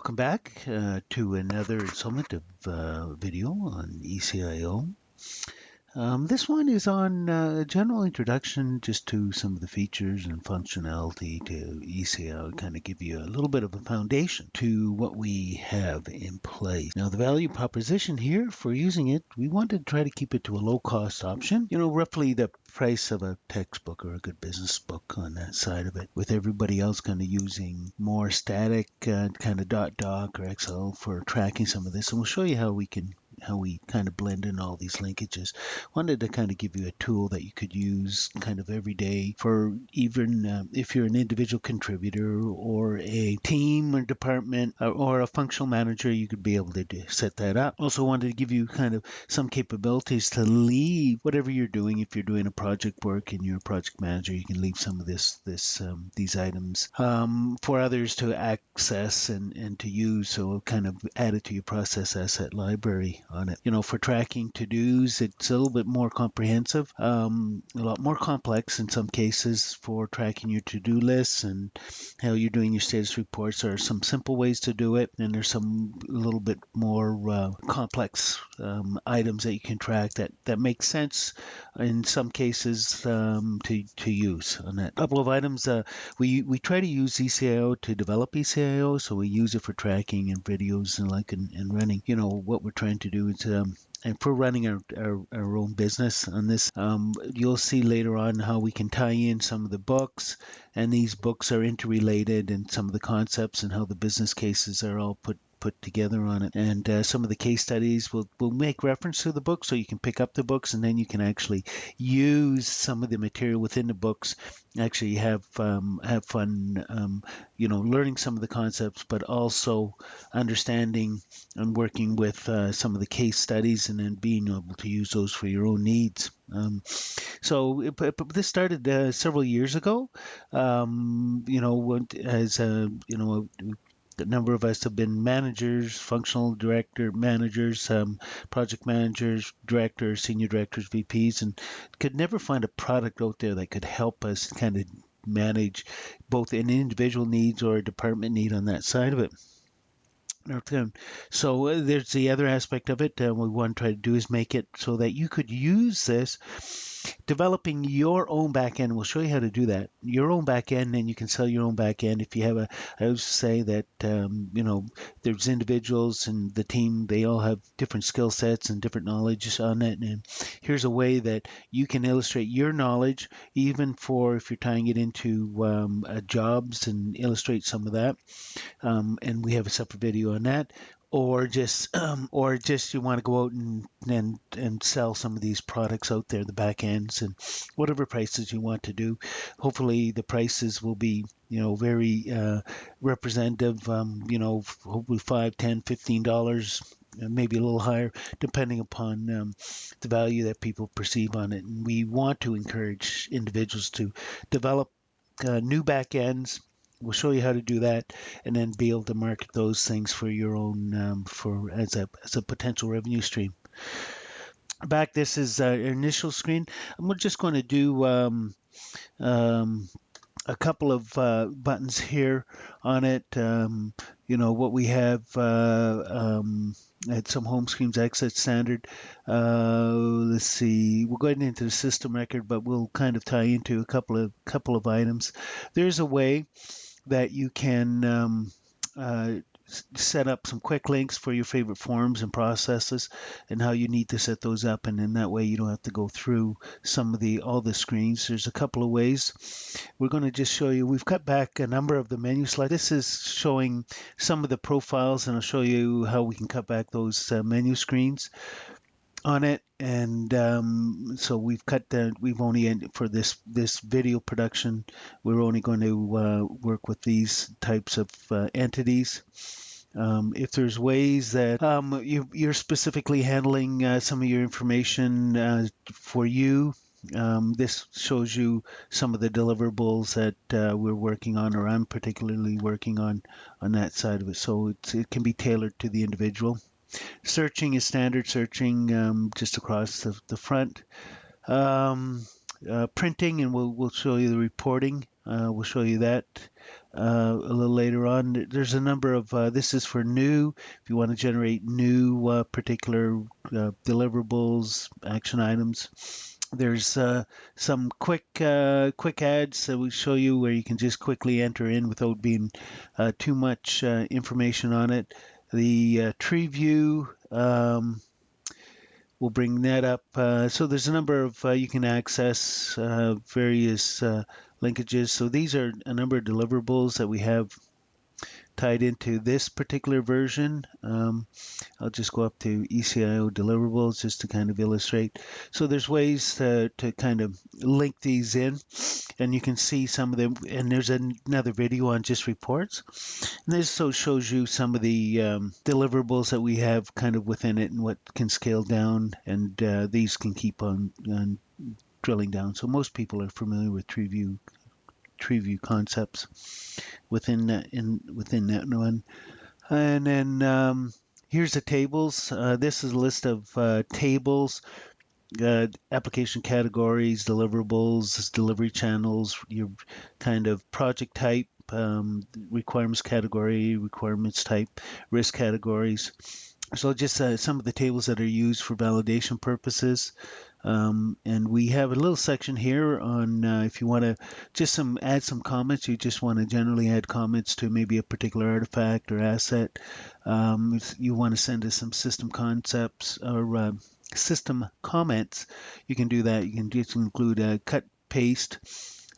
Welcome back to another installment of video on eCIO. This one is on a general introduction just to some of the features and functionality to eCIO, kind of give you a little bit of a foundation to what we have in place. Now, the value proposition here for using it, we want to try to keep it to a low-cost option. You know, roughly the price of a textbook or a good business book on that side of it, with everybody else kind of using more static kind of .doc or Excel for tracking some of this. And we'll show you how we kind of blend in all these linkages. Wanted to kind of give you a tool that you could use kind of every day for even if you're an individual contributor or a team or department or a functional manager, you could be able to set that up. Also wanted to give you kind of some capabilities to leave whatever you're doing. If you're doing a project work and you're a project manager, you can leave some of these items for others to access and to use. So kind of add it to your process asset library on it. You know, for tracking to-dos, it's a little bit more comprehensive, a lot more complex in some cases for tracking your to-do lists and how you're doing your status reports. There are some simple ways to do it, and there's some a little bit more complex items that you can track that make sense in some cases to use on that. A couple of items, we try to use eCIO to develop eCIO, so we use it for tracking and videos and running. You know, what we're trying to do is and for running our own business on this, you'll see later on how we can tie in some of the books, and these books are interrelated, and some of the concepts and how the business cases are all put together on it. And some of the case studies will make reference to the book, so you can pick up the books, and then you can actually use some of the material within the books. Actually have fun, learning some of the concepts, but also understanding and working with some of the case studies, and then being able to use those for your own needs. So this started several years ago. A number of us have been managers, functional director managers, project managers, directors, senior directors, VPs, and could never find a product out there that could help us kind of manage both an individual needs or a department need on that side of it. So there's the other aspect of it. What we want to try to do is make it so that you could use this, developing your own back end. We'll show you how to do that. Your own back end, and you can sell your own back end. If you have I always say that, there's individuals in the team, they all have different skill sets and different knowledge on it. And here's a way that you can illustrate your knowledge, even for if you're tying it into jobs, and illustrate some of that. And we have a separate video on that. Or just you want to go out and sell some of these products out there, the back ends, and whatever prices you want to do. Hopefully the prices will be very representative. Hopefully $5, $10, $15. Maybe a little higher, depending upon the value that people perceive on it. And we want to encourage individuals to develop new back ends. We'll show you how to do that, and then be able to market those things for your own as a potential revenue stream. Back, this is our initial screen, and we're just going to do a couple of buttons here on it. What we have at some home screens, exit standard. Let's see. We'll go ahead into the system record, but we'll kind of tie into a couple of items. There's a way that you can set up some quick links for your favorite forms and processes, and how you need to set those up, and in that way you don't have to go through all the screens. There's a couple of ways. We're going to just show you. We've cut back a number of the menu slides. This is showing some of the profiles, and I'll show you how we can cut back those menu screens on it. And so we've only, for this video production, we're only going to work with these types of entities. If there's ways that you're specifically handling some of your information for you, this shows you some of the deliverables that we're working on, or I'm particularly working on that side of it. So it can be tailored to the individual. Searching is standard searching, just across the front. Printing, and we'll show you the reporting. We'll show you that. a little later on. There's a number of, this is for new, if you want to generate new particular deliverables, action items. There's some quick ads that we show you where you can just quickly enter in without being too much information on it. The tree view, we'll bring that up. So there's a number of, you can access various linkages. So these are a number of deliverables that we have tied into this particular version. I'll just go up to eCIO deliverables just to kind of illustrate. So there's ways to kind of link these in, and you can see some of them. And there's another video on just reports. And this so shows you some of the deliverables that we have kind of within it and what can scale down, and these can keep on drilling down. So most people are familiar with tree view concepts within that one. And then here's the tables. This is a list of tables, application categories, deliverables, delivery channels, your kind of project type, requirements category, requirements type, risk categories. So just some of the tables that are used for validation purposes. And we have a little section here on if you want to just add some comments. You just want to generally add comments to maybe a particular artifact or asset. If you want to send us some system concepts or system comments, you can do that. You can just include a cut, paste,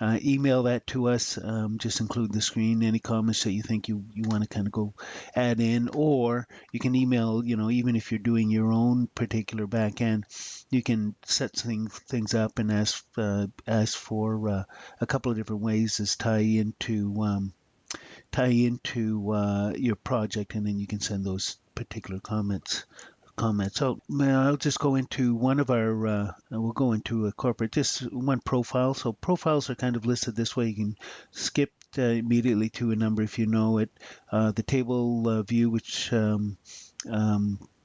email that to us. Just include the screen, any comments that you think you want to kind of go add in, or you can email, even if you're doing your own particular backend, you can set things up and ask for a couple of different ways to tie into your project, and then you can send those particular comments. So I'll just go into one of our, we'll go into a corporate, just one profile. So profiles are kind of listed this way. You can skip immediately to a number if you know it. The table view, which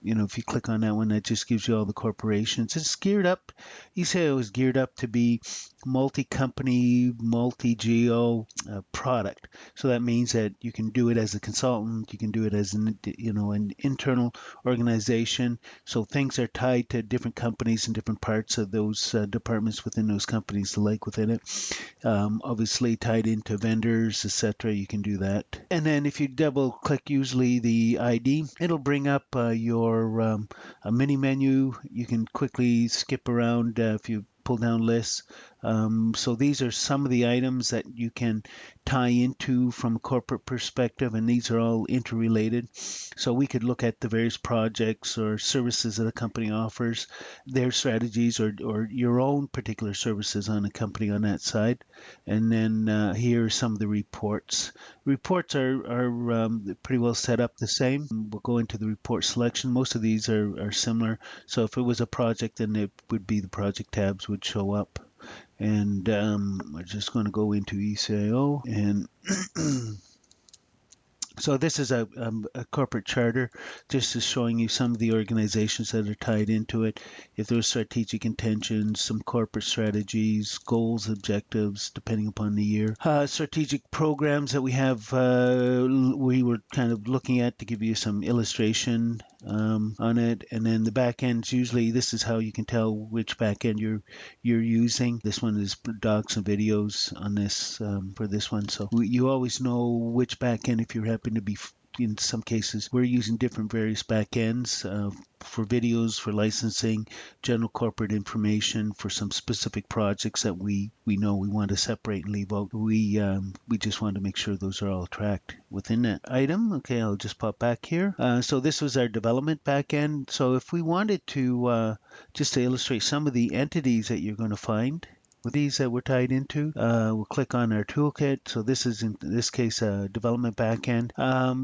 if you click on that one, that just gives you all the corporations. It's geared up. eCIO is geared up to be multi-company, multi-geo product. So that means that you can do it as a consultant, you can do it as an internal organization. So things are tied to different companies and different parts of those departments within those companies, the like within it. Obviously tied into vendors, etc. You can do that. And then if you double click usually the ID, it'll bring up your a mini menu. You can quickly skip around if you pull down lists. So these are some of the items that you can tie into from a corporate perspective, and these are all interrelated. So we could look at the various projects or services that a company offers, their strategies, or your own particular services on a company on that side. And then here are some of the reports. Reports are pretty well set up the same. We'll go into the report selection. Most of these are similar. So if it was a project, then it would be the project tabs would show up. And we're just going to go into eCIO, and so this is a corporate charter, just is showing you some of the organizations that are tied into it. If there's strategic intentions, some corporate strategies, goals, objectives, depending upon the year. Strategic programs that we have, we were kind of looking at to give you some illustration on it. And then the back ends, usually this is how you can tell which back end you're using. This one is docs and videos on this for this one. So you always know which back end if you happen to be, in some cases, we're using different various backends for videos, for licensing, general corporate information, for some specific projects that we know we want to separate and leave out. We just want to make sure those are all tracked within that item. Okay, I'll just pop back here. So this was our development backend. So if we wanted to, just to illustrate some of the entities that you're going to find with these that we're tied into, we'll click on our toolkit. So this is, in this case, a development backend.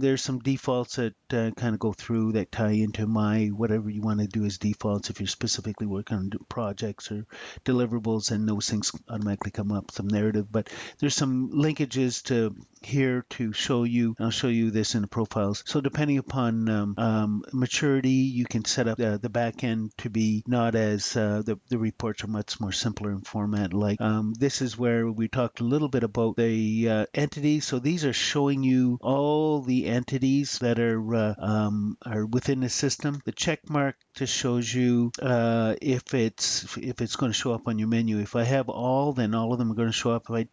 There's some defaults that kind of go through that tie into whatever you want to do as defaults. If you're specifically working on projects or deliverables, and those things automatically come up, some narrative. But there's some linkages to here to show you. I'll show you this in the profiles. So depending upon maturity, you can set up the backend to be not as the reports are much more simpler in format that like. This is where we talked a little bit about the entities. So these are showing you all the entities that are within the system. The check mark just shows you if it's going to show up on your menu. If I have all, then all of them are going to show up. If I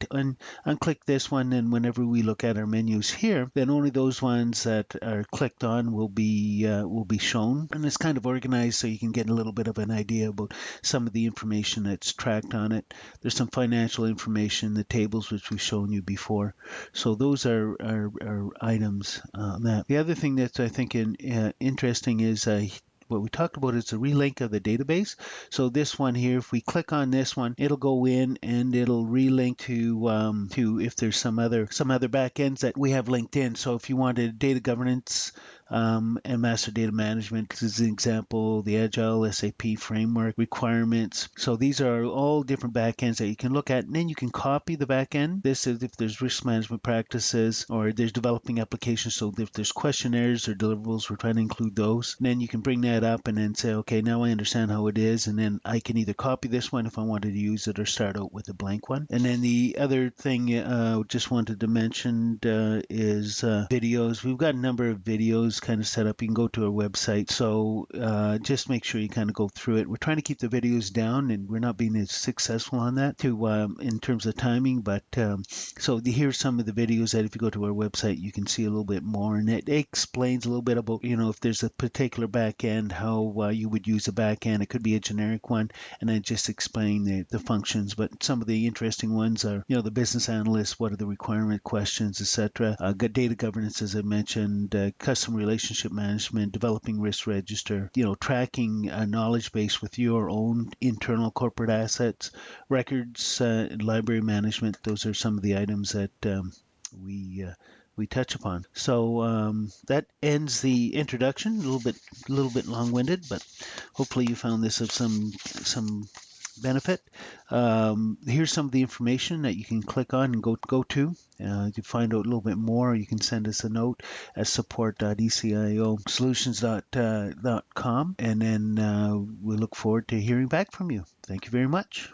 unclick this one, then whenever we look at our menus here, then only those ones that are clicked on will be shown. And it's kind of organized so you can get a little bit of an idea about some of the information that's tracked on it. There's some financial information, the tables which we've shown you before. So those are items on that. The other thing that's I think interesting is what we talked about is the relink of the database. So this one here, if we click on this one, it'll go in and it'll relink to if there's some other backends that we have linked in. So if you wanted data governance and master data management, this is an example, the Agile SAP framework requirements. So these are all different backends that you can look at, and then you can copy the backend. This is if there's risk management practices or there's developing applications. So if there's questionnaires or deliverables, we're trying to include those. And then you can bring that up and then say, okay, now I understand how it is, and then I can either copy this one if I wanted to use it or start out with a blank one. And then the other thing just wanted to mention is videos. We've got a number of videos kind of set up. You can go to our website. So just make sure you kind of go through it. We're trying to keep the videos down, and we're not being as successful on that in terms of timing. But so here's some of the videos that if you go to our website, you can see a little bit more, and it explains a little bit about if there's a particular back end, how you would use a back end. It could be a generic one, and then just explain the functions. But some of the interesting ones are the business analyst, what are the requirement questions, etc. Data governance, as I mentioned, customer relationship management, developing risk register, tracking a knowledge base with your own internal corporate assets, records, library management. Those are some of the items that we touch upon. So that ends the introduction. A little bit long-winded, but hopefully you found this of some benefit. Here's some of the information that you can click on and go to. To find out a little bit more, you can send us a note at support.eciosolutions.com, and then we look forward to hearing back from you. Thank you very much.